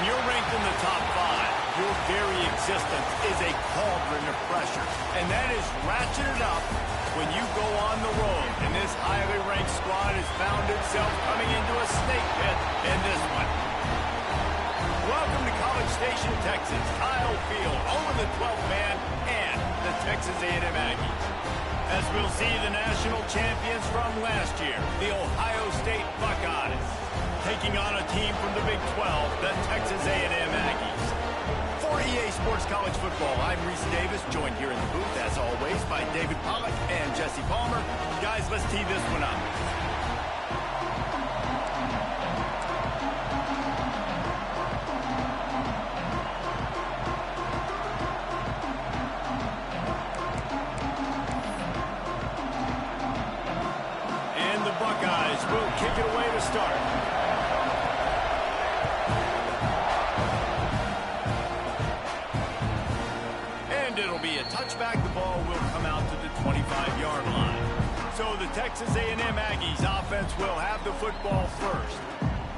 When you're ranked in the top 5, your very existence is a cauldron of pressure. And that is ratcheted up when you go on the road. And this highly ranked squad has found itself coming into a snake pit in this one. Welcome to College Station, Texas. Kyle Field, home of the 12th man and the Texas A&M Aggies. As we'll see the national champions from last year, the Ohio State Buckeyes, taking on a team from the Big 12, the Texas A&M Aggies. For EA Sports College Football, I'm Reese Davis, joined here in the booth, as always, by David Pollack and Jesse Palmer. Guys, let's tee this one up. Will kick it away to start. And it'll be a touchback. The ball will come out to the 25-yard line. So the Texas A&M Aggies offense will have the football first.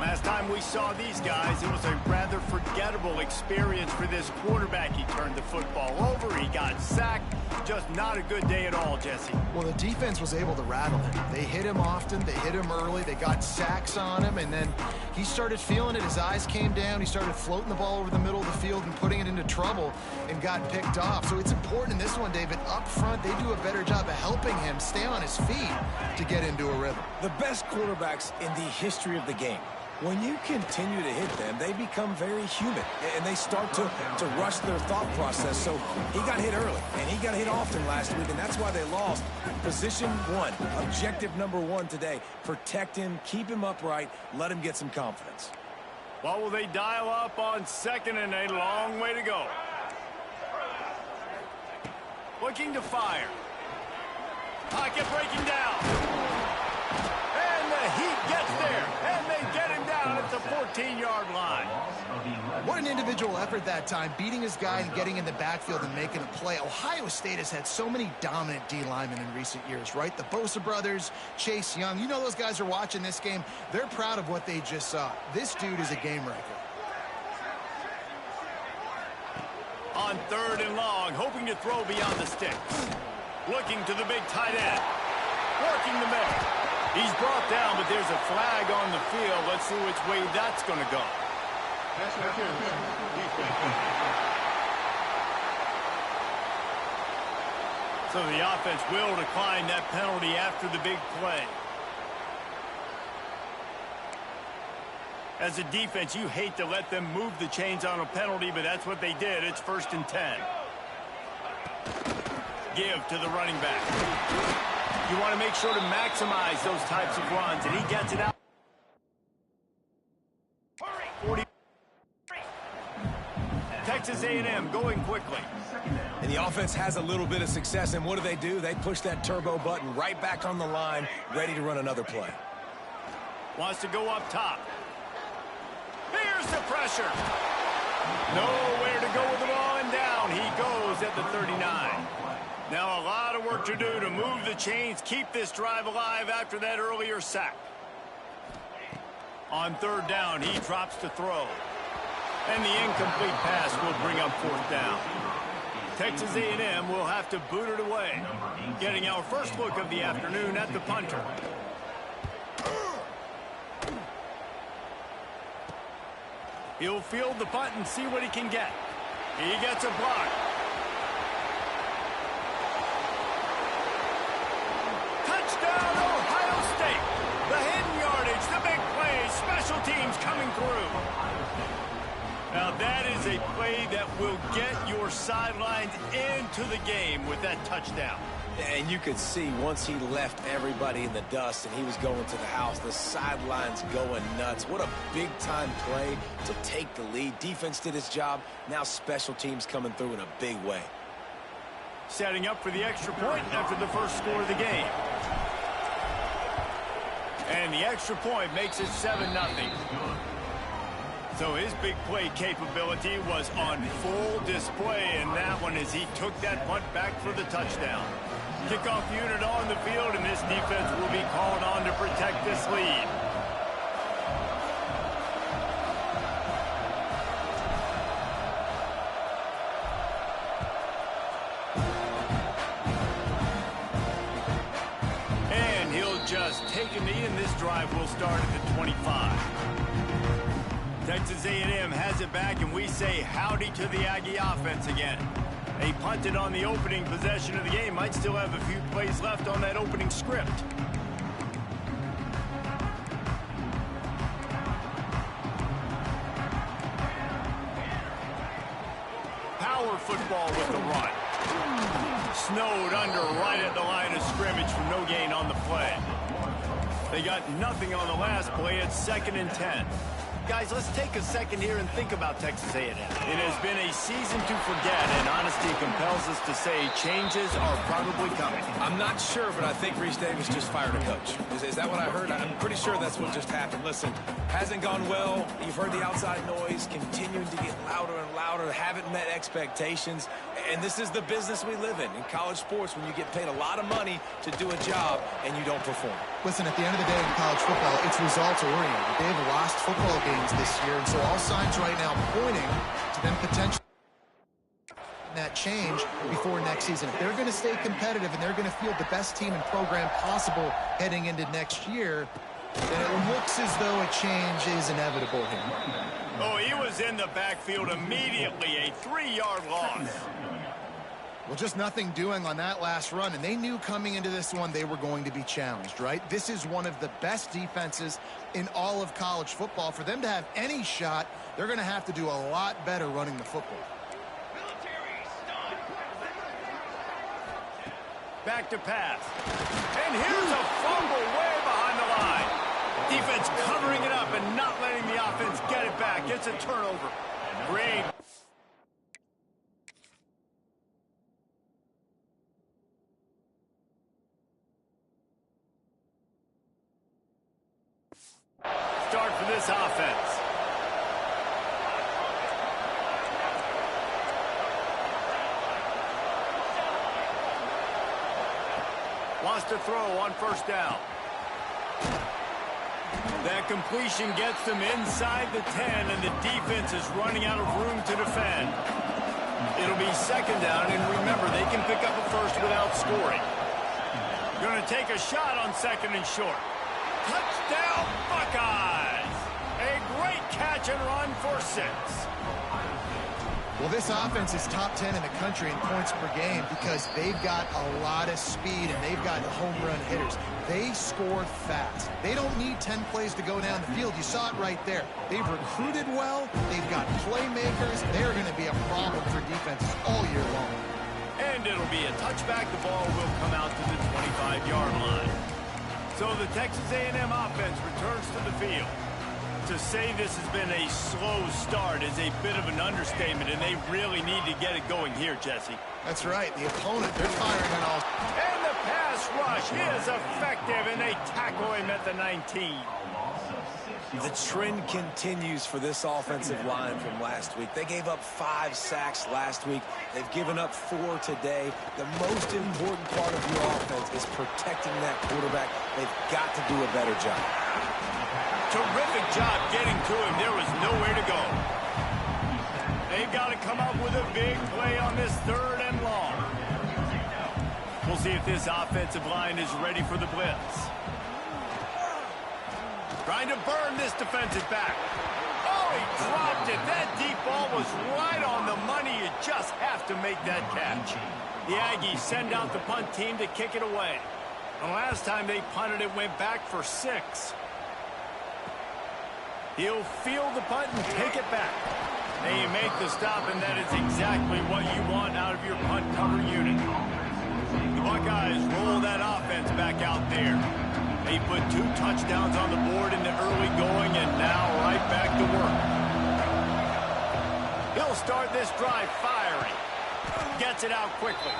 Last time we saw these guys, it was a rather forgettable experience for this quarterback. He turned the football over, he got sacked. Just not a good day at all, Jesse. Well, the defense was able to rattle him. They hit him often, they hit him early, they got sacks on him, and then he started feeling it. His eyes came down, he started floating the ball over the middle of the field and putting it into trouble and got picked off. So it's important in this one, David, up front, they do a better job of helping him stay on his feet to get into a rhythm. The best quarterbacks in the history of the game, when you continue to hit them, they become very human, and they start to rush their thought process. So he got hit early, and he got hit often last week, and that's why they lost. Position 1, objective number 1 today, protect him, keep him upright, let him get some confidence. What will they dial up on second and a long way to go? Looking to fire. Pocket breaking down. And the Heat gets there, and they get him down at the 14-yard line. What an individual effort that time, beating his guy and getting in the backfield and making a play. Ohio State has had so many dominant D linemen in recent years, right? The Bosa brothers, Chase Young. You know those guys are watching this game. They're proud of what they just saw. This dude is a game wrecker. On third and long, hoping to throw beyond the sticks. Looking to the big tight end. Working the middle. He's brought down, but there's a flag on the field. Let's see which way that's going to go. So the offense will decline that penalty after the big play. As a defense, you hate to let them move the chains on a penalty, but that's what they did. It's 1st and 10. Give to the running back. You want to make sure to maximize those types of runs, and he gets it out. 40. Texas A&M going quickly. And the offense has a little bit of success, and what do? They push that turbo button right back on the line, ready to run another play. Wants to go up top. Here's the pressure. Nowhere to go with the ball, and down he goes at the 39. Now a lot of work to do to move the chains, keep this drive alive after that earlier sack. On third down, he drops to throw. And the incomplete pass will bring up 4th down. Texas A&M will have to boot it away. Getting our first look of the afternoon at the punter. He'll field the punt and see what he can get. He gets a block. Touchdown, Ohio State. The hidden yardage, the big play, special teams coming through. Now that is a play that will get your sidelines into the game with that touchdown. And you could see once he left everybody in the dust and he was going to the house, the sidelines going nuts. What a big-time play to take the lead. Defense did its job. Now special teams coming through in a big way. Setting up for the extra point after the first score of the game. And the extra point makes it 7-0. So his big play capability was on full display in that one as he took that punt back for the touchdown. Kickoff unit on the field, and this defense will be called on to protect this lead. drive will start at the 25. Texas A&M has it back, and we say howdy to the Aggie offense again. They punted on the opening possession of the game. Might still have a few plays left on that opening script. Power football with the run. Snowed under right at the line of scrimmage for no gain on the play. They got nothing on the last play. It's 2nd and 10. Guys, let's take a second here and think about Texas A&M. It has been a season to forget, and honesty compels us to say changes are probably coming. I'm not sure, but I think Reese Davis just fired a coach. Is that what I heard? I'm pretty sure that's what just happened. Listen, hasn't gone well. You've heard the outside noise continuing to get louder and louder. Haven't met expectations. And this is the business we live in college sports, when you get paid a lot of money to do a job and you don't perform. Listen, at the end of the day in college football, it's results-oriented. They've lost football games this year, and so all signs right now pointing to them potentially that change before next season. If they're going to stay competitive and they're going to field the best team and program possible heading into next year, then it looks as though a change is inevitable here. Oh, he was in the backfield immediately, a 3-yard loss. Well, just nothing doing on that last run, and they knew coming into this one they were going to be challenged, right? This is one of the best defenses in all of college football. For them to have any shot, they're going to have to do a lot better running the football. Back to pass. And here's a fumble way behind the line. Defense covering it up and not letting the offense get it back. It's a turnover. Great. Start for this offense. Wants to throw on 1st down. That completion gets them inside the 10, and the defense is running out of room to defend. It'll be 2nd down, and remember, they can pick up a first without scoring. Going to take a shot on 2nd and short. Touchdown, Buckeyes! A great catch and run for 6. Well, this offense is top 10 in the country in points per game because they've got a lot of speed and they've got home run hitters. They score fast. They don't need 10 plays to go down the field. You saw it right there. They've recruited well. They've got playmakers. They're going to be a problem for defenses all year long. And it'll be a touchback. The ball will come out to the 25-yard line. So the Texas A&M offense returns to the field. To say this has been a slow start is a bit of an understatement, and they really need to get it going here, Jesse. That's right. The opponent, they're firing on all. And the pass rush is effective, and they tackle him at the 19. The trend continues for this offensive line from last week. They gave up 5 sacks last week. They've given up 4 today. The most important part of your offense is protecting that quarterback. They've got to do a better job. Terrific job getting to him. There was nowhere to go. They've got to come up with a big play on this 3rd and long. We'll see if this offensive line is ready for the blitz. Trying to burn this defensive back. Oh, he dropped it. That deep ball was right on the money. You just have to make that catch. The Aggies send out the punt team to kick it away. And last time they punted, it went back for 6. He'll field the punt and take it back. They make the stop, and that is exactly what you want out of your punt cover unit. The Buckeyes roll that offense back out there. They put 2 touchdowns on the board in the early going, and now right back to work. He'll start this drive firing. Gets it out quickly.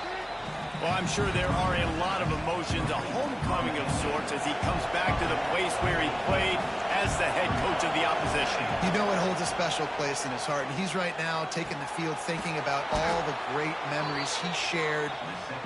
Well, I'm sure there are a lot of emotions, a homecoming of sorts, as he comes back to the place where he played as the head coach of the opposition. You know it holds holds a special place in his heart, and he's right now taking the field thinking about all the great memories he shared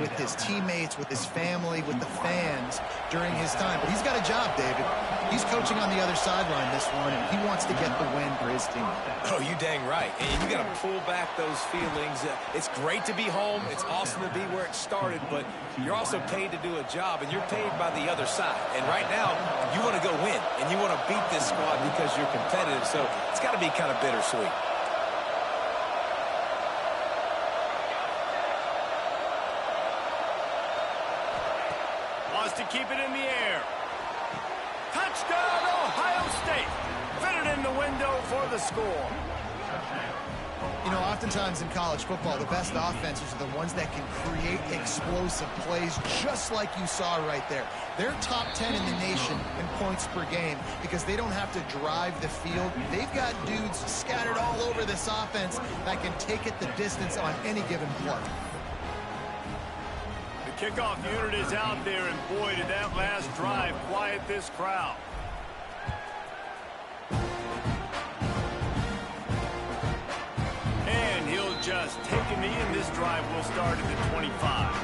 with his teammates, with his family, with the fans during his time. But he's got a job, David. He's coaching on the other sideline this one, and he wants to get the win for his team. Oh, you dang right. And you got to pull back those feelings. It's great to be home. It's awesome to be where it started, but you're also paid to do a job, and you're paid by the other side. And right now, you want to go win, and you want to beat this squad because you're competitive, so it's got to be kind of bittersweet. Wants to keep it in the air. Touchdown, Ohio State. Fitted in the window for the score. You know, oftentimes in college football, the best offenses are the ones that can create explosive plays, just like you saw right there. They're top 10 in the nation in points per game because they don't have to drive the field. They've got dudes scattered all over this offense that can take it the distance on any given play. The kickoff unit is out there, and boy, did that last drive quiet this crowd. And he'll just take a knee, and this drive will start at the 25.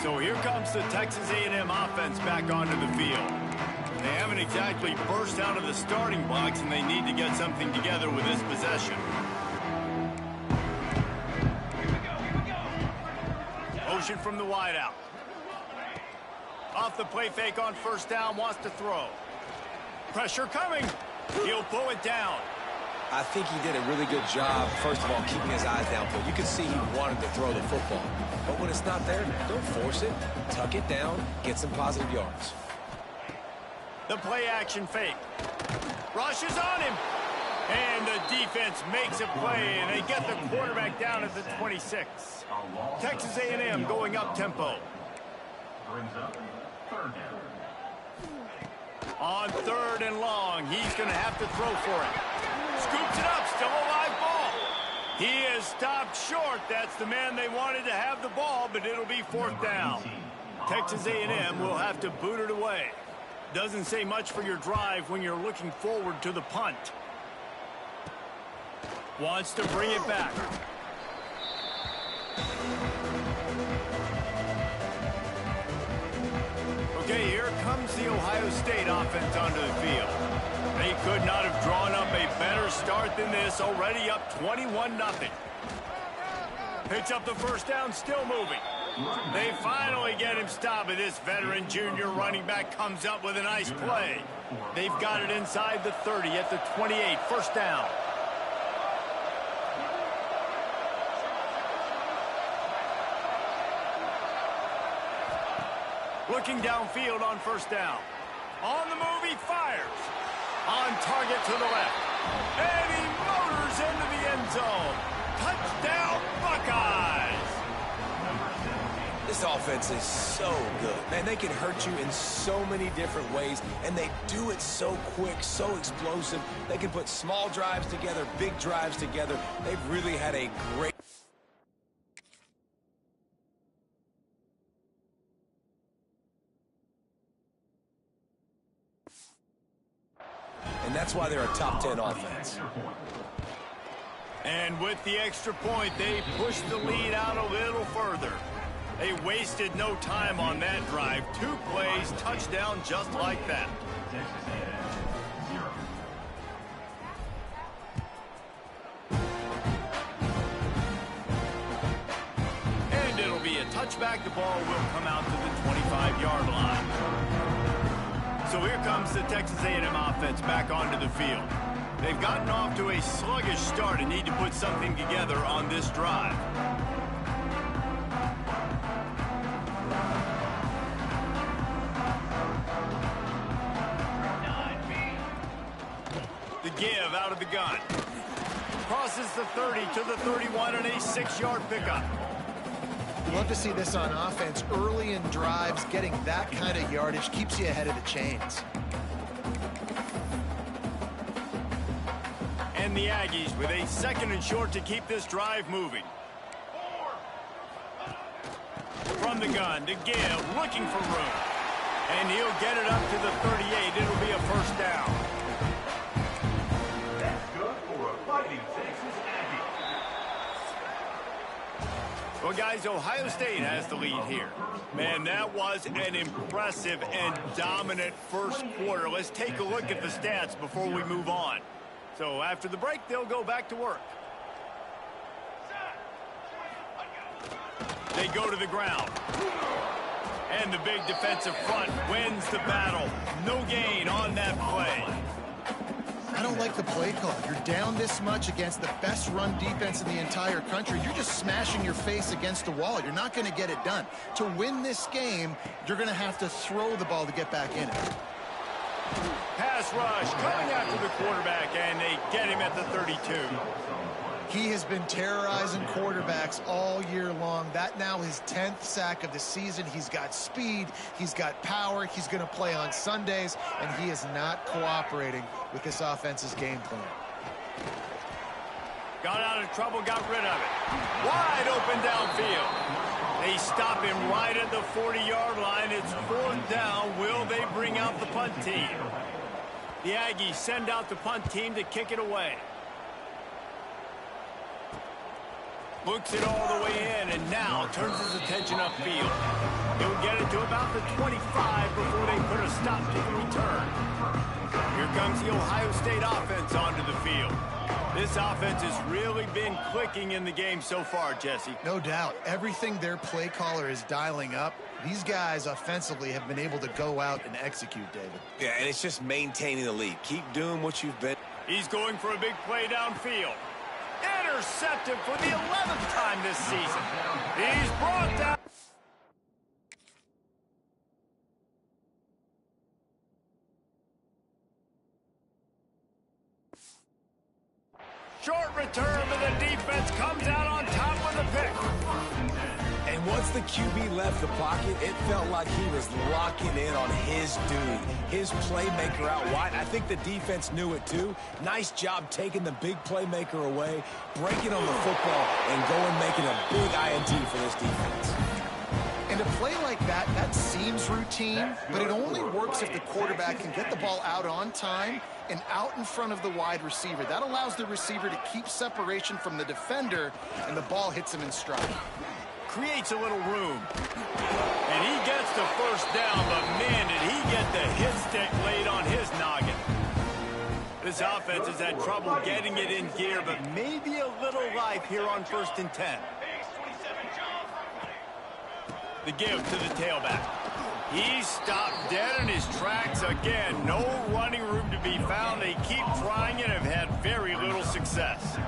So here comes the Texas A&M offense back onto the field. They haven't exactly burst out of the starting blocks, and they need to get something together with this possession. Motion from the wideout. Off the play fake on first down, wants to throw. Pressure coming. He'll pull it down. I think he did a really good job, first of all, keeping his eyes downfield. You can see he wanted to throw the football. But when it's not there, don't force it. Tuck it down, get some positive yards. The play action fake. Rushes on him. And the defense makes a play, and they get the quarterback down at the 26. Texas A&M going up tempo. On third and long, he's going to have to throw for it. Scoops it up, still a live ball. He is stopped short. That's the man they wanted to have the ball, but it'll be fourth down. Texas A&M will have to boot it away. Doesn't say much for your drive when you're looking forward to the punt. Wants to bring it back. Okay, here comes the Ohio State offense onto the field. They could not have drawn up a better start than this, already up 21-0. Picks up the first down, still moving. They finally get him stopped, but this veteran junior running back comes up with a nice play. They've got it inside the 30 at the 28, first down. Looking downfield on first down. On the move, he fires. On target to the left. And he motors into the end zone. Touchdown, Buckeyes! This offense is so good. Man, they can hurt you in so many different ways, and they do it so quick, so explosive. They can put small drives together, big drives together. They've really had a great... And that's why they're a top 10 offense. And with the extra point, they pushed the lead out a little further. They wasted no time on that drive. 2 plays, touchdown just like that. And it'll be a touchback. The ball will come out to the 25-yard line. So here comes the Texas A&M offense back onto the field. They've gotten off to a sluggish start and need to put something together on this drive. The give out of the gun. Crosses the 30 to the 31 and a 6-yard pickup. You love to see this on offense. Early in drives, getting that kind of yardage keeps you ahead of the chains. And the Aggies with a 2nd and short to keep this drive moving. From the gun to give, looking for room. And he'll get it up to the 38. It'll be a first down. Buckeyes, Ohio State has the lead here. Man, that was an impressive and dominant first quarter. Let's take a look at the stats before we move on. So after the break, they'll go back to work. They go to the ground. And the big defensive front wins the battle. No gain on that play. I don't like the play call. You're down this much against the best run defense in the entire country. You're just smashing your face against the wall. You're not going to get it done. To win this game, you're going to have to throw the ball to get back in it. Pass rush coming after the quarterback, and they get him at the 32. He has been terrorizing quarterbacks all year long. That now his 10th sack of the season. He's got speed. He's got power. He's going to play on Sundays, and he is not cooperating with this offense's game plan. Got out of trouble, got rid of it. Wide open downfield. They stop him right at the 40-yard line. It's 4th down. Will they bring out the punt team? The Aggies send out the punt team to kick it away. Looks it all the way in, and now turns his attention upfield. He'll get it to about the 25 before they put a stop to the return. Here comes the Ohio State offense onto the field. This offense has really been clicking in the game so far, Jesse. No doubt. Everything their play caller is dialing up, these guys offensively have been able to go out and execute, David. Yeah, and it's just maintaining the lead. Keep doing what you've been. He's going for a big play downfield. Intercepted for the 11th time this season. He's brought down. Short return, but the defense comes out on top of the pick. And once the QB left the pocket, it felt like he was locking in on his dude, his playmaker out wide. I think the defense knew it too. Nice job taking the big playmaker away, breaking on the football, and going making a big INT for this defense. And a play like that, that seems routine, but it only works if the quarterback can get the ball out on time and out in front of the wide receiver. That allows the receiver to keep separation from the defender, and the ball hits him in stride. Creates a little room. And he gets the first down, but man, did he get the hit stick laid on his noggin. This offense has had trouble getting it in gear, but maybe a little life here on 1st and 10. The give to the tailback. He stopped dead in his tracks again. No running room to be found. They keep trying and have had very little success.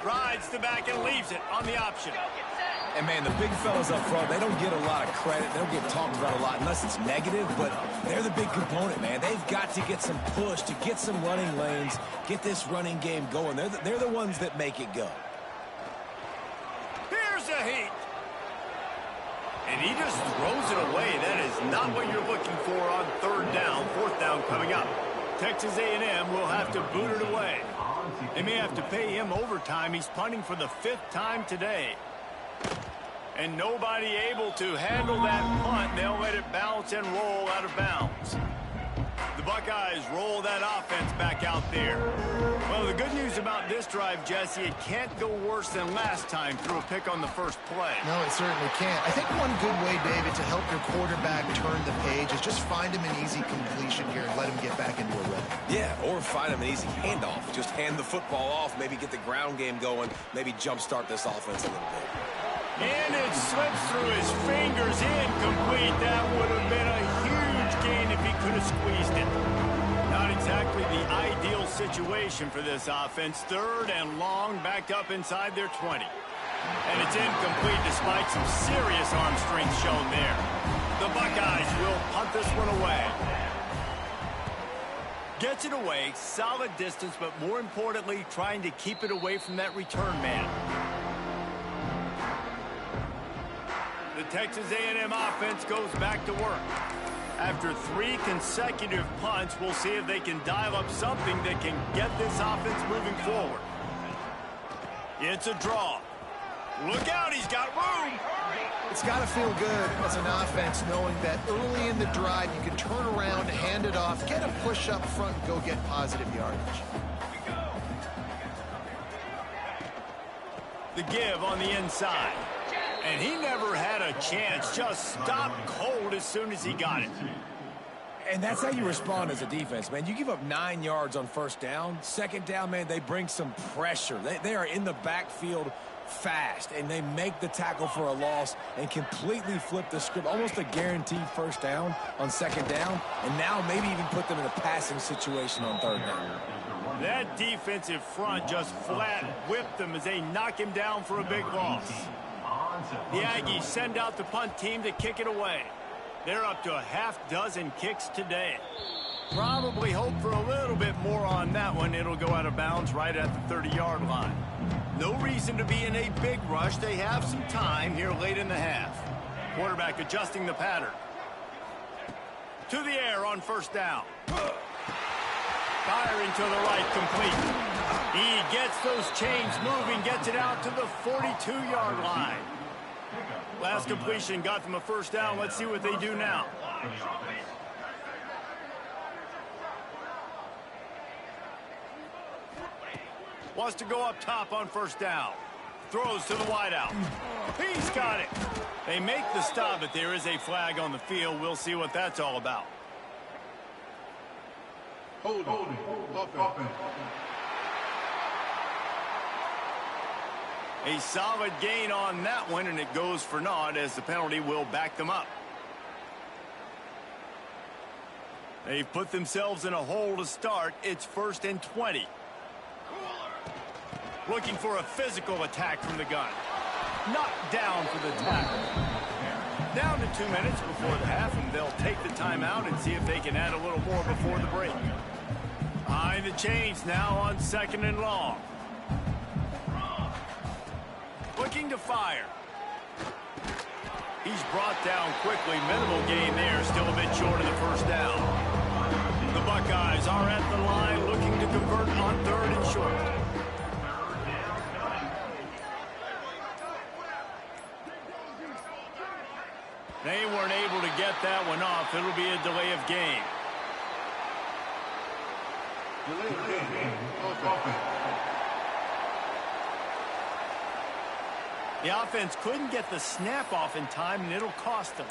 Rides the back and leaves it on the option. And, man, the big fellas up front, they don't get a lot of credit. They don't get talked about a lot unless it's negative, but they're the big component, man. They've got to get some push to get some running lanes, get this running game going. They're the ones that make it go. Here's a heat. And he just throws it away. That is not what you're looking for on 3rd down, 4th down coming up. Texas A&M will have to boot it away. They may have to pay him overtime. He's punting for the 5th time today. And nobody able to handle that punt. They'll let it bounce and roll out of bounds. The Buckeyes roll that offense back out there. Well, the good news about this drive, Jesse, it can't go worse than last time through a pick on the first play. No, it certainly can't. I think one good way, David, to help your quarterback turn the page is just find him an easy completion here and let him get back into a rhythm. Yeah, or find him an easy handoff. Just hand the football off, maybe get the ground game going, maybe jumpstart this offense a little bit. And it slips through his fingers, incomplete. That would have been a huge gain if he could have squeezed it. Not exactly the ideal situation for this offense. 3rd and long, backed up inside their 20. And it's incomplete despite some serious arm strength shown there. The Buckeyes will punt this one away. Gets it away, solid distance, but more importantly, trying to keep it away from that return man. The Texas A&M offense goes back to work. After 3 consecutive punts, we'll see if they can dial up something that can get this offense moving forward. It's a draw. Look out, he's got room. It's got to feel good as an offense knowing that early in the drive you can turn around, hand it off, get a push up front, and go get positive yardage. The give on the inside. And he never had a chance. Just stopped cold as soon as he got it. And that's how you respond as a defense, man. You give up 9 yards on first down. Second down, man, they bring some pressure. They are in the backfield fast, and they make the tackle for a loss and completely flip the script. Almost a guaranteed first down on second down, and now maybe even put them in a passing situation on third down. That defensive front just flat whipped them as they knock him down for a big loss. The Aggies send out the punt team to kick it away. They're up to a half-dozen kicks today. Probably hope for a little bit more on that one. It'll go out of bounds right at the 30-yard line. No reason to be in a big rush. They have some time here late in the half. Quarterback adjusting the pattern. To the air on first down. Firing to the right, complete. He gets those chains moving, gets it out to the 42-yard line. Last completion got them a first down. Let's see what they do now. Wants to go up top on first down. Throws to the wideout. He's got it. They make the stop, but there is a flag on the field. We'll see what that's all about. Hold it. A solid gain on that one, and it goes for naught as the penalty will back them up. They've put themselves in a hole to start. It's 1st and 20. Looking for a physical attack from the gun. Knocked down for the tackle. Down to 2 minutes before the half, and they'll take the timeout and see if they can add a little more before the break. Behind the chains now on 2nd and long. Looking to fire. He's brought down quickly. Minimal gain there. Still a bit short of the first down. The Buckeyes are at the line looking to convert on 3rd and short. They weren't able to get that one off. It'll be a delay of game. The offense couldn't get the snap off in time, and it'll cost them.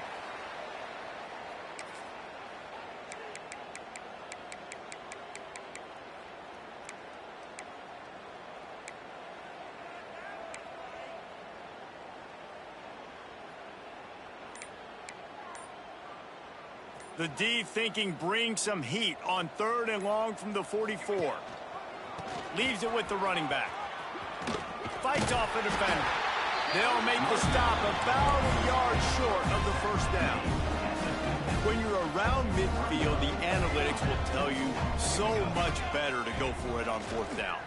The D thinking bring some heat on 3rd and long from the 44. Leaves it with the running back. Fights off a defender. They'll make the stop about a yard short of the first down. When you're around midfield, the analytics will tell you so much better to go for it on 4th down.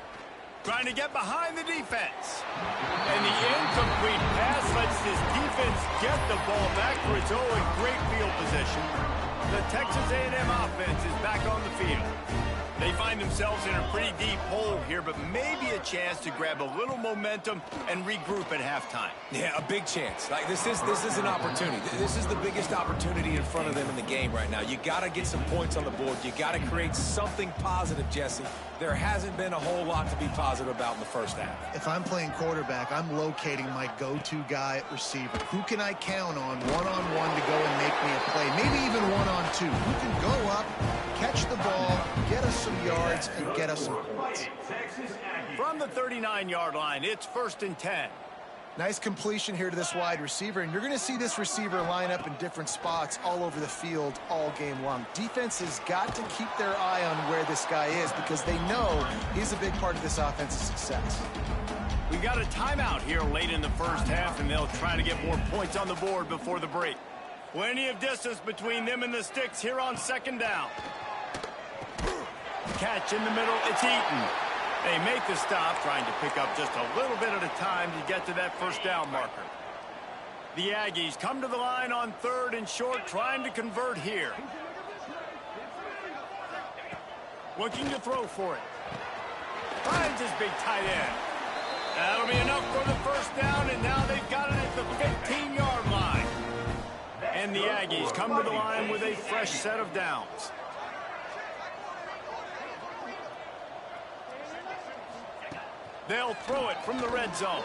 Trying to get behind the defense. And the incomplete pass lets this defense get the ball back for its own great field position. The Texas A&M offense is back on the field. They find themselves in a pretty deep hole here, but maybe a chance to grab a little momentum and regroup at halftime. Yeah, a big chance. Like this is an opportunity. This is the biggest opportunity in front of them in the game right now. You got to get some points on the board. You got to create something positive, Jesse. There hasn't been a whole lot to be positive about in the first half. If I'm playing quarterback, I'm locating my go-to guy at receiver. Who can I count on one-on-one to go and make me a play? Maybe even one-on-two. Who can go up, catch the ball, get us some yards, and get us some points. From the 39-yard line, it's 1st and 10. Nice completion here to this wide receiver, and you're going to see this receiver line up in different spots all over the field all game long. Defense has got to keep their eye on where this guy is because they know he's a big part of this offense's success. We've got a timeout here late in the first half, and they'll try to get more points on the board before the break. Plenty of distance between them and the sticks here on 2nd down. Catch in the middle, it's Eaton. They make the stop, trying to pick up just a little bit at a time to get to that first down marker. The Aggies come to the line on 3rd and short, trying to convert here. Looking to throw for it. Finds his big tight end. That'll be enough for the first down, and now they've got it at the 15-yard line. And the Aggies come to the line with a fresh set of downs. They'll throw it from the red zone.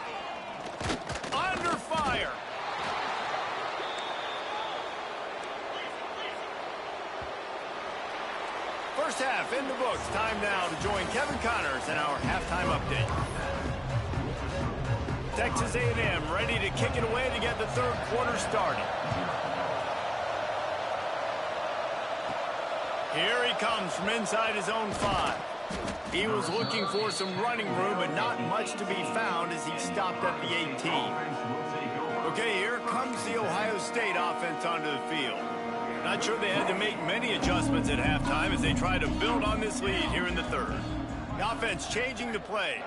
First half in the books. Time now to join Kevin Connors in our halftime update. Texas A&M ready to kick it away to get the third quarter started. Here he comes from inside his own 5. He was looking for some running room, but not much to be found as he stopped at the 18. Okay, here comes the Ohio State offense onto the field. Not sure they had to make many adjustments at halftime as they try to build on this lead here in the third. The offense changing the play.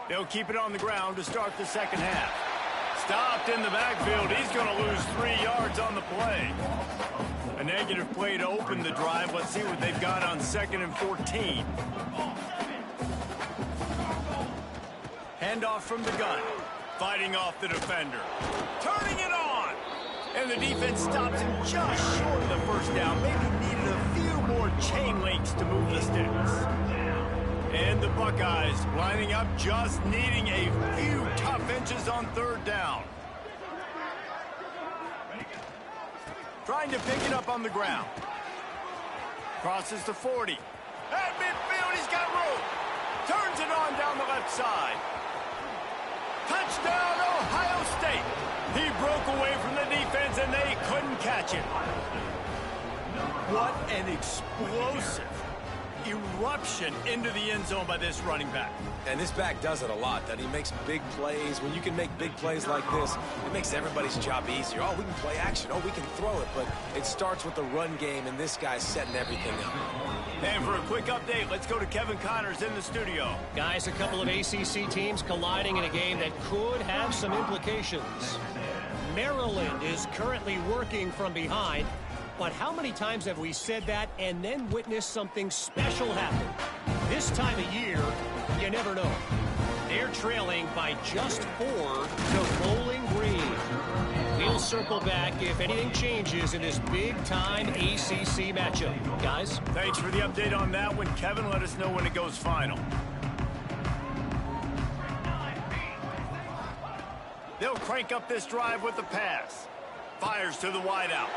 They'll keep it on the ground to start the second half. Stopped in the backfield. He's going to lose 3 yards on the play. A negative play to open the drive. Let's see what they've got on 2nd and 14. Handoff from the gun. Fighting off the defender. Turning it on. And the defense stops him just short of the first down. Maybe needed a few more chain links to move the sticks. And the Buckeyes lining up, just needing a few tough inches on 3rd down. Trying to pick it up on the ground. Crosses to 40. At midfield, he's got room. Turns it on down the left side. Touchdown, Ohio State. He broke away from the defense, and they couldn't catch him. What an explosive eruption into the end zone by this running back. And this back does it a lot, that he makes big plays. When you can make big plays like this, it makes everybody's job easier. Oh, we can play action. Oh, we can throw it. But it starts with the run game, and this guy's setting everything up. And for a quick update, let's go to Kevin Connors in the studio. Guys, a couple of ACC teams colliding in a game that could have some implications. Maryland is currently working from behind. But how many times have we said that and then witnessed something special happen? This time of year, you never know. They're trailing by just 4 to Bowling Green. We'll circle back if anything changes in this big-time ACC matchup. Guys? Thanks for the update on that one. Kevin, let us know when it goes final. They'll crank up this drive with the pass. Fires to the wideout.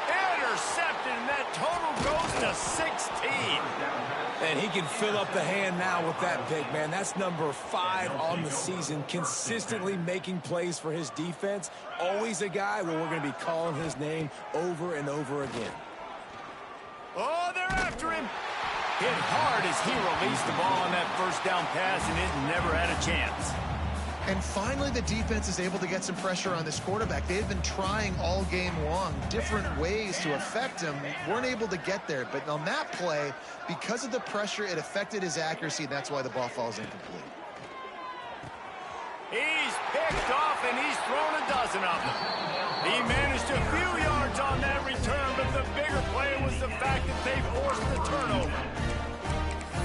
Intercepted, and that total goes to 16. And he can fill up the hand now with that big man. That's number 5 on the season, consistently making plays for his defense. Always a guy where we're going to be calling his name over and over again. Oh, they're after him. Hit hard as he released the ball on that first down pass, and it never had a chance. And finally, the defense is able to get some pressure on this quarterback. They've been trying all game long, different ways to affect him. Weren't able to get there. But on that play, because of the pressure, it affected his accuracy. And that's why the ball falls incomplete. He's picked off, and he's thrown a dozen of them. He managed a few yards on that return, but the bigger play was the fact that they forced the turnover.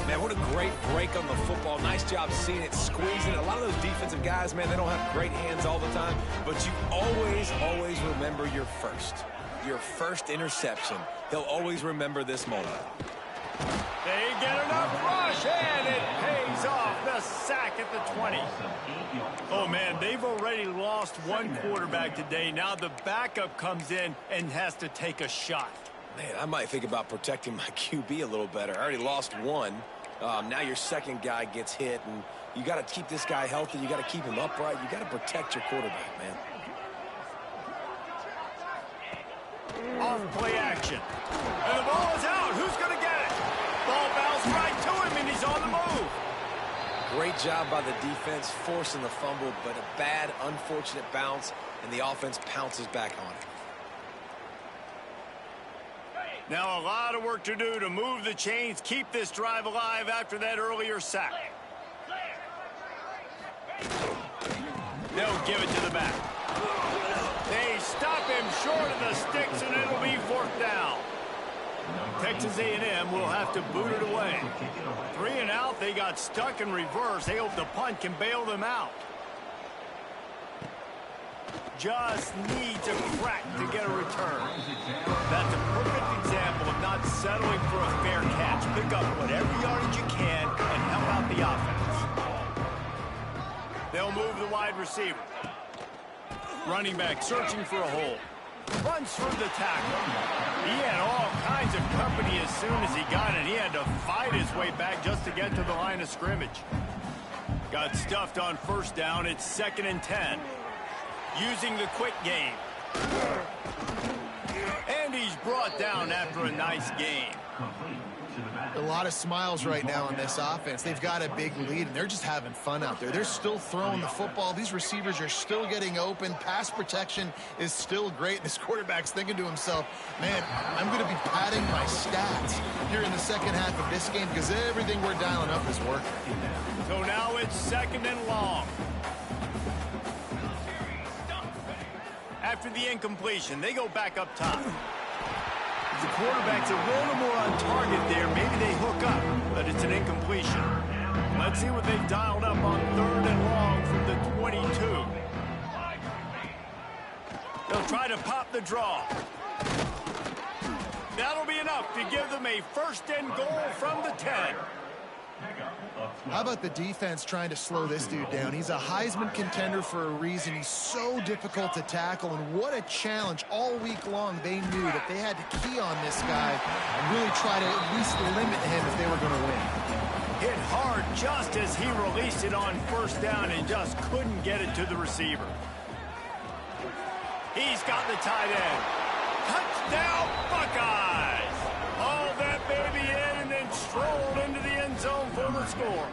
Man, what a great break on the football. Nice job seeing it, squeezing it. A lot of those defensive guys, man, they don't have great hands all the time, but you always remember your first interception. They'll always remember this moment. They get enough rush, and it pays off. The sack at the 20. Oh, man, they've already lost one quarterback today. Now the backup comes in and has to take a shot. Man, I might think about protecting my QB a little better. I already lost one. Now your second guy gets hit, and you got to keep this guy healthy. You got to keep him upright. You got to protect your quarterback, man. Off play action. And the ball is out. Who's going to get it? Ball bounced right to him, and he's on the move. Great job by the defense forcing the fumble, but a bad, unfortunate bounce, and the offense pounces back on it. Now a lot of work to do to move the chains, keep this drive alive after that earlier sack. They'll give it to the back. They stop him short of the sticks, and it'll be 4th down. Texas A&M will have to boot it away. 3 and out, they got stuck in reverse. They hope the punt can bail them out. Just needs a crack to get a return. That's a perfect example of not settling for a fair catch. Pick up whatever yardage you can and help out the offense. They'll move the wide receiver. Running back searching for a hole. runs through the tackle. He had all kinds of company as soon as he got it. He had to fight his way back just to get to the line of scrimmage. Got stuffed on first down. It's 2nd and 10. Using the quick game. And he's brought down after a nice game. A lot of smiles right now in this offense. They've got a big lead, and they're just having fun out there. They're still throwing the football. These receivers are still getting open. Pass protection is still great. This quarterback's thinking to himself, man, I'm going to be padding my stats here in the second half of this game because everything we're dialing up is working. So now it's 2nd and long. After the incompletion, they go back up top. The quarterback's a little more on target there. Maybe they hook up, but it's an incompletion. Let's see what they've dialed up on 3rd and long from the 22. They'll try to pop the draw. That'll be enough to give them a 1st and goal from the 10. How about the defense trying to slow this dude down? He's a Heisman contender for a reason. He's so difficult to tackle, and what a challenge all week long. They knew that they had to key on this guy and really try to at least limit him if they were going to win. Hit hard just as he released it on first down and just couldn't get it to the receiver. He's got the tight end. Touchdown, Buckeyes! Haul that baby in and then strolled into the end zone for the score.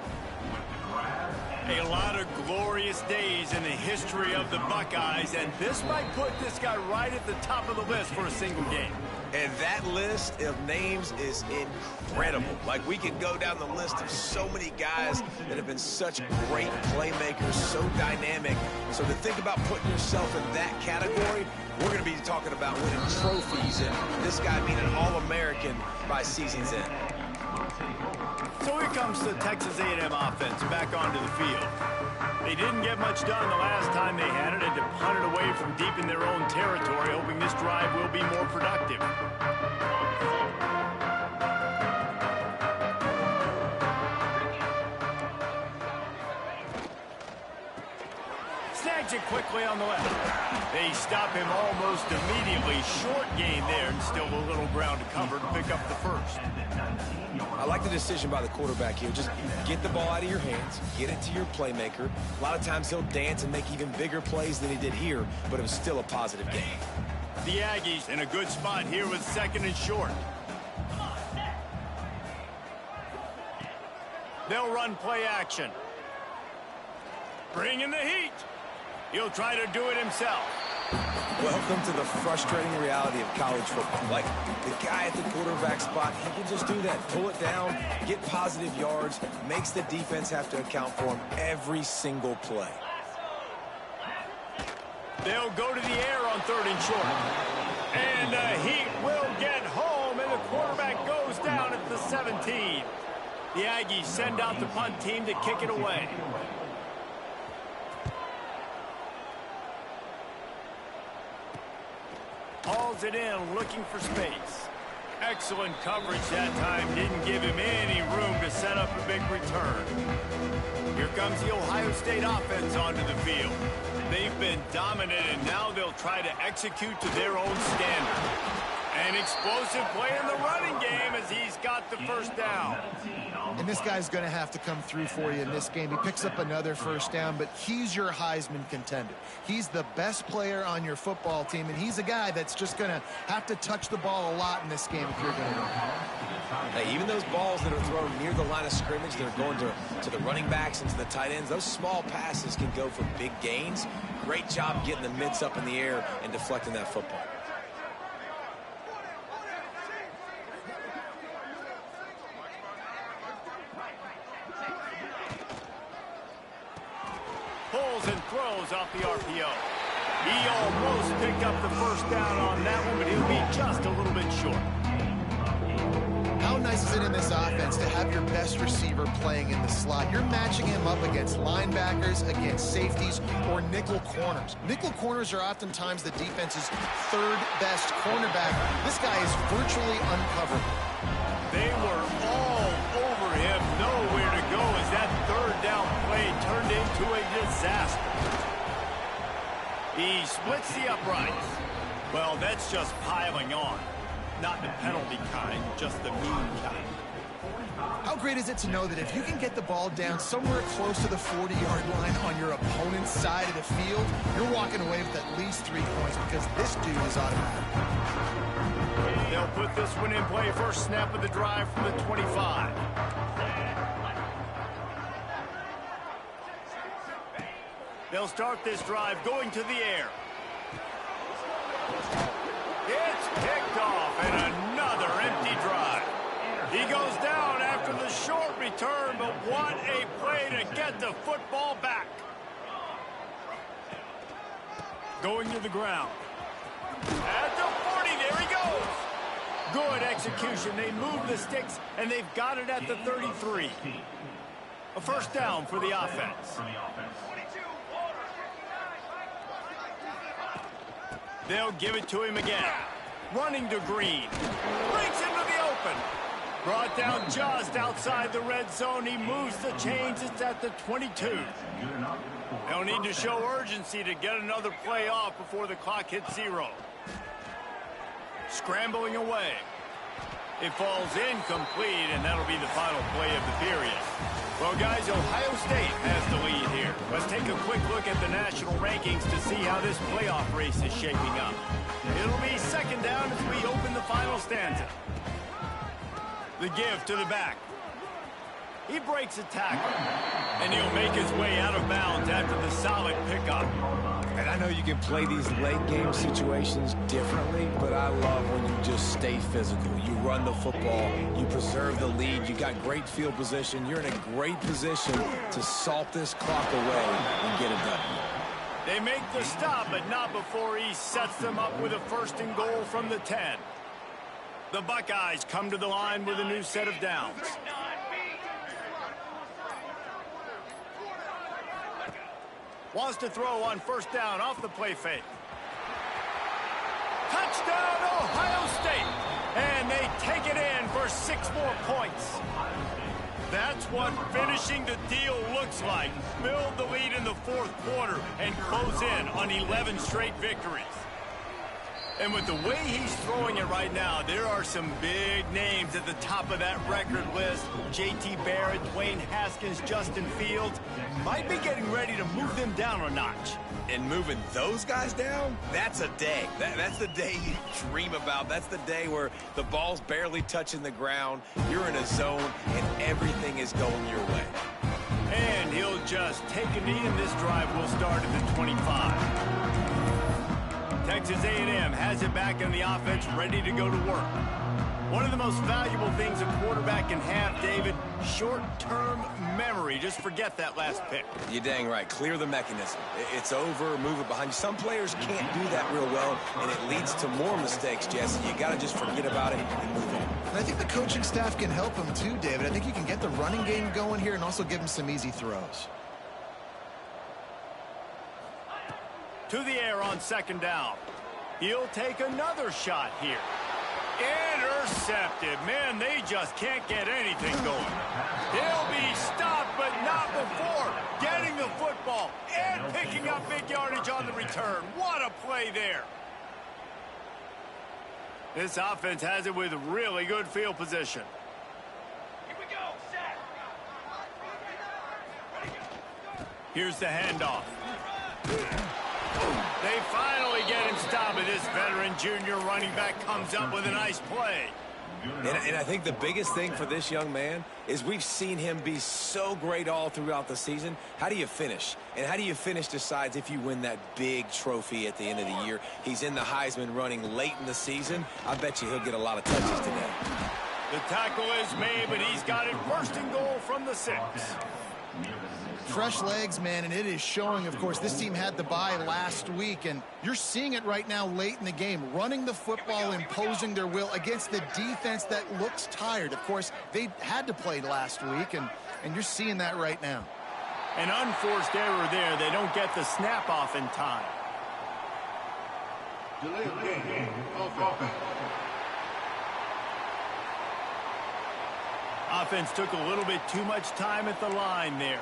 A lot of glorious days in the history of the Buckeyes, and this might put this guy right at the top of the list for a single game. And that list of names is incredible. Like, we could go down the list of so many guys that have been such great playmakers, so dynamic. So to think about putting yourself in that category, we're going to be talking about winning trophies and this guy being an All-American by season's end. So here comes the Texas A&M offense back onto the field. They didn't get much done the last time they had it, and to punt it away from deep in their own territory, hoping this drive will be more productive. Snags it quickly on the left. They stop him almost immediately. Short gain there, and still a little ground to cover to pick up the first. I like the decision by the quarterback here. Just get the ball out of your hands, get it to your playmaker. A lot of times he'll dance and make even bigger plays than he did here, but it was still a positive game. The Aggies in a good spot here with 2nd and short. They'll run play action. Bring in the heat. He'll try to do it himself. Welcome to the frustrating reality of college football. Like, the guy at the quarterback spot, he can just do that. Pull it down, get positive yards, makes the defense have to account for him every single play. They'll go to the air on 3rd and short. And the heat will get home, and the quarterback goes down at the 17. The Aggies send out the punt team to kick it away. Hauls it in, looking for space. Excellent coverage that time. Didn't give him any room to set up a big return. Here comes the Ohio State offense onto the field. They've been dominant, and now they'll try to execute to their own standard. An explosive play in the running game as he's got the first down. And this guy's going to have to come through for you in this game. He picks up another first down, but he's your Heisman contender. He's the best player on your football team, and he's a guy that's just going to have to touch the ball a lot in this game if you're going to win. Hey, even those balls that are thrown near the line of scrimmage that are going to the running backs and to the tight ends, those small passes can go for big gains. Great job getting the mitts up in the air and deflecting that football. Pulls and throws off the RPO. He almost picked up the first down on that one, but he'll be just a little bit short. How nice is it in this offense to have your best receiver playing in the slot? You're matching him up against linebackers, against safeties, or nickel corners. Nickel corners are oftentimes the defense's third best cornerback. This guy is virtually uncoverable. They were all over him, nowhere to go as that third down play turned into a disaster. He splits the uprights. Well, that's just piling on. Not the penalty kind, just the mean kind. How great is it to know that if you can get the ball down somewhere close to the 40-yard line on your opponent's side of the field, you're walking away with at least 3 points because this dude is automatic. They'll put this one in play. First snap of the drive from the 25. They'll start this drive going to the air. It's picked off and another empty drive. He goes down after the short return, but what a play to get the football back. Going to the ground. At the 40, there he goes. Good execution. They move the sticks, and they've got it at the 33. A first down for the offense. They'll give it to him again. Running to Green. Breaks into the open. Brought down just outside the red zone. He moves the chains. It's at the 22. They'll need to show urgency to get another play off before the clock hits 0. Scrambling away. It falls incomplete, and that'll be the final play of the period. Well, guys, Ohio State has the lead here. Let's take a quick look at the national rankings to see how this playoff race is shaping up. It'll be second down as we open the final stanza. The give to the back. He breaks a tackle, and he'll make his way out of bounds after the solid pickup. And I know you can play these late game situations differently, but I love when you just stay physical. You run the football, you preserve the lead, you got great field position, you're in a great position to salt this clock away and get it done. They make the stop, but not before he sets them up with a first and goal from the 10. The Buckeyes come to the line with a new set of downs. Wants to throw on first down off the play fake. Touchdown, Ohio State! And they take it in for 6 more points. That's what finishing the deal looks like. Build the lead in the 4th quarter and close in on 11 straight victories. And with the way he's throwing it right now, there are some big names at the top of that record list. J.T. Barrett, Dwayne Haskins, Justin Fields. Might be getting ready to move them down a notch. And moving those guys down, that's a day. That's the day you dream about. That's the day where the ball's barely touching the ground, you're in a zone, and everything is going your way. And he'll just take a knee, and this drive will start at the 25. Texas A&M has it back in the offense, ready to go to work. One of the most valuable things a quarterback can have, David, short-term memory. Just forget that last pick. You're dang right. Clear the mechanism. It's over, move it behind you. Some players can't do that real well, and it leads to more mistakes, Jesse. You got to just forget about it and move on. And I think the coaching staff can help him too, David. I think you can get the running game going here and also give him some easy throws. To the air on second down. He'll take another shot here. Intercepted. Man, they just can't get anything going. He'll be stopped, but not before getting the football and picking up big yardage on the return. What a play there. This offense has it with really good field position. Here we go, set. Here's the handoff. They finally get him stopped, but this veteran junior running back comes up with a nice play. And I think the biggest thing for this young man is we've seen him be so great all throughout the season. How do you finish? And how do you finish decides if you win that big trophy at the end of the year. He's in the Heisman running late in the season. I bet you he'll get a lot of touches today. The tackle is made, but he's got it first and goal from the 6. Fresh legs, man, and it is showing. Of course, this team had the bye last week, and you're seeing it right now late in the game, running the football, imposing their will against the defense that looks tired. Of course, they had to play last week, and you're seeing that right now. An unforced error there. They don't get the snap off in time. Delay of game. Offense. Offense took a little bit too much time at the line there.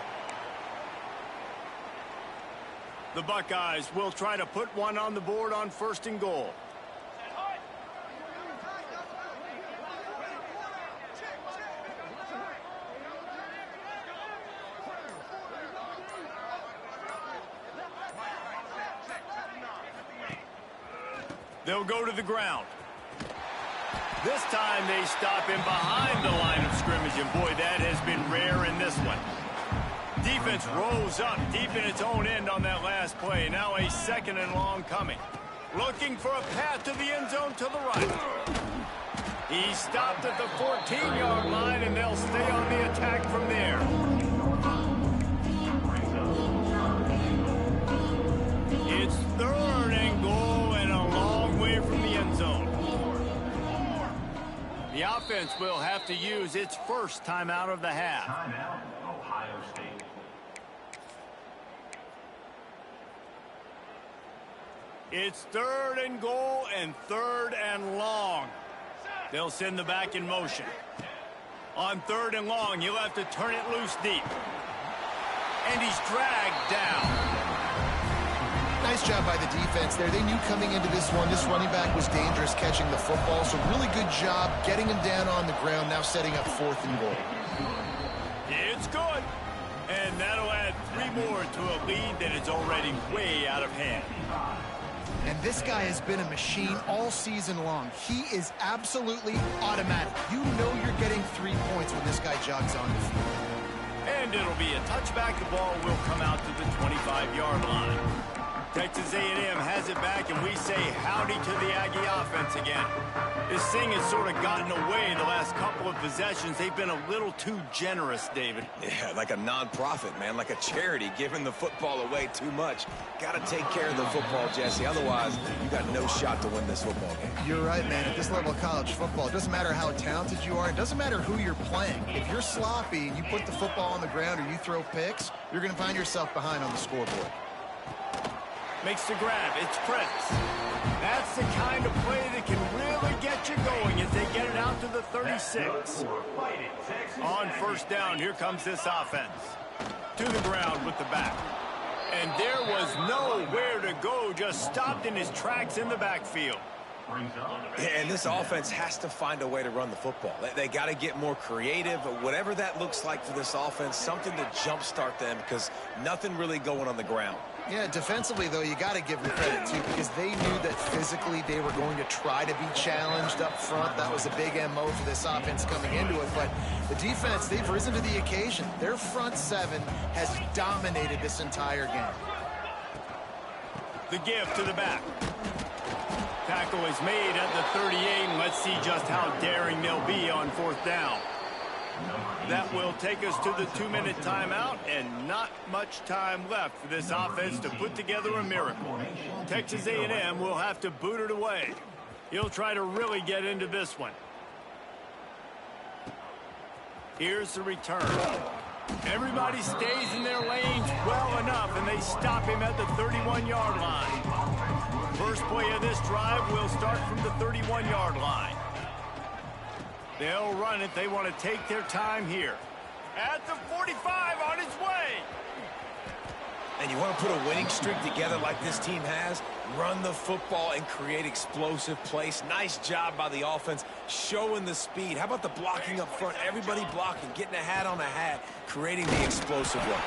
The Buckeyes will try to put one on the board on first and goal. They'll go to the ground. This time they stop him behind the line of scrimmage, and boy, that has been rare in this one. Defense rolls up deep in its own end on that last play. Now a 2nd and long coming. Looking for a path to the end zone to the right. He stopped at the 14-yard line, and they'll stay on the attack from there. It's 3rd and goal and a long way from the end zone. The offense will have to use its first timeout of the half. Timeout, Ohio State. It's 3rd and goal and 3rd and long. They'll send the back in motion. On 3rd and long, you'll have to turn it loose deep. And he's dragged down. Nice job by the defense there. They knew coming into this one, this running back was dangerous catching the football, so really good job getting him down on the ground, now setting up 4th and goal. It's good. And that'll add 3 more to a lead that is already way out of hand. And this guy has been a machine all season long. He is absolutely automatic. You know you're getting 3 points when this guy jogs on the field. And it'll be a touchback. The ball will come out to the 25-yard line. Texas A&M has it back, and we say howdy to the Aggie offense again. This thing has sort of gotten away the last couple of possessions. They've been a little too generous, David. Yeah, like a non-profit, man, like a charity, giving the football away too much. Got to take care of the football, Jesse. Otherwise, you got no shot to win this football game. You're right, man. At this level of college football, it doesn't matter how talented you are. It doesn't matter who you're playing. If you're sloppy and you put the football on the ground or you throw picks, you're going to find yourself behind on the scoreboard. Makes the grab. It's Prince. That's the kind of play that can really get you going as they get it out to the 36. On 1st down, here comes this offense. To the ground with the back. And there was nowhere to go, just stopped in his tracks in the backfield. And this offense has to find a way to run the football. They got to get more creative, whatever that looks like for this offense, something to jumpstart them because nothing really going on the ground. Yeah, defensively, though, you got to give them credit, too, because they knew that physically they were going to try to be challenged up front. That was a big MO for this offense coming into it. But the defense, they've risen to the occasion. Their front 7 has dominated this entire game. The give to the back. Tackle is made at the 38, and let's see just how daring they'll be on 4th down. That will take us to the 2-minute timeout, and not much time left for this offense to put together a miracle. Texas A&M will have to boot it away. He'll try to really get into this one. Here's the return. Everybody stays in their lanes well enough, and they stop him at the 31-yard line. First play of this drive will start from the 31-yard line. They'll run it. They want to take their time here. At the 45, on its way. And you want to put a winning streak together like this team has, run the football and create explosive plays. Nice job by the offense, showing the speed. How about the blocking up front? Everybody blocking, getting a hat on a hat, creating the explosive run.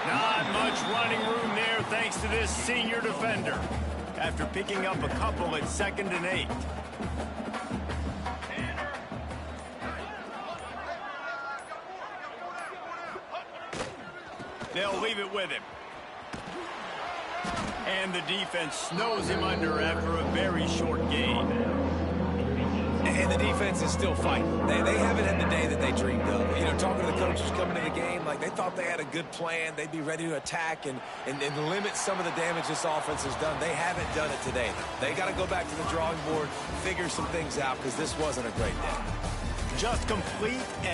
Not much running room there thanks to this senior defender. After picking up a couple at 2nd and 8. They'll leave it with him. And the defense snows him under after a very short gain. And the defense is still fighting. They haven't had the day that they dreamed of. You know, talking to the coaches coming to the game, like they thought they had a good plan. They'd be ready to attack and limit some of the damage this offense has done. They haven't done it today. They got to go back to the drawing board, figure some things out because this wasn't a great day. Just complete and